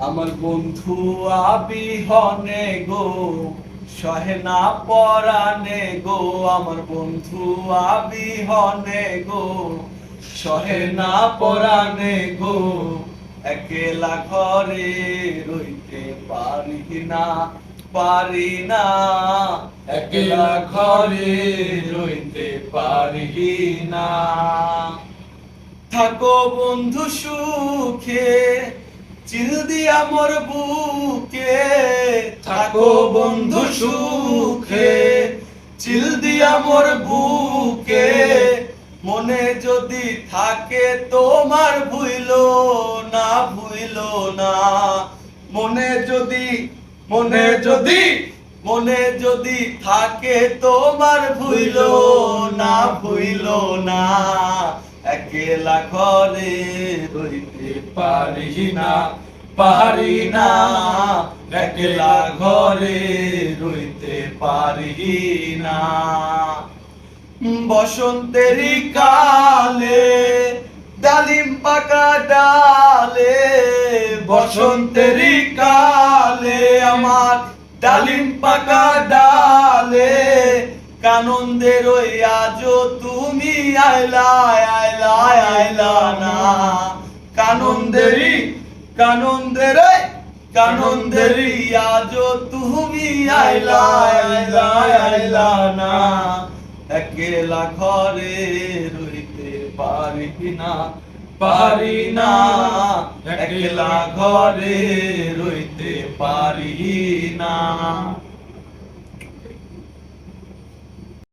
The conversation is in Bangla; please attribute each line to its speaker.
Speaker 1: আমার বন্ধু আবিহনে গো, সহে না পরাণে গো। আমার বন্ধু আবিহনে গো, সহে না পরাণে গো। একলা ঘরে রইতে পারি না, পারি না। একলা ঘরে রইতে পারি না। থাকো বন্ধু সুখে, চিল দিয়া মোর বুকে। থাকো বন্ধু সুখে, চিল দিয়া মোর বুকে। মনে যদি থাকে তোমার ভুইলো না, ভুইলো না। মনে যদি, মনে যদি, মনে যদি থাকে তোমার ভুইলো না, ভুইলো না। একলা ঘরে রইতে পারি না, পারি না। একলা ঘরে রইতে পারি না। বসন্তেরই কালে ডালিম পাকা ডালে, বসন্তেরই কালে আমার ডালিম পাকা ডালে। কানন্দের ওই আজও তুমি আইলা, আইলা, আইলা না। কানন্দেরই, কানন্দের, কানন্দেরই আজও তুমি আইলা, আইলা, আইলা না। একলা ঘরে রইতে পারি না, পারি না। একলা ঘরে রইতে পারি না।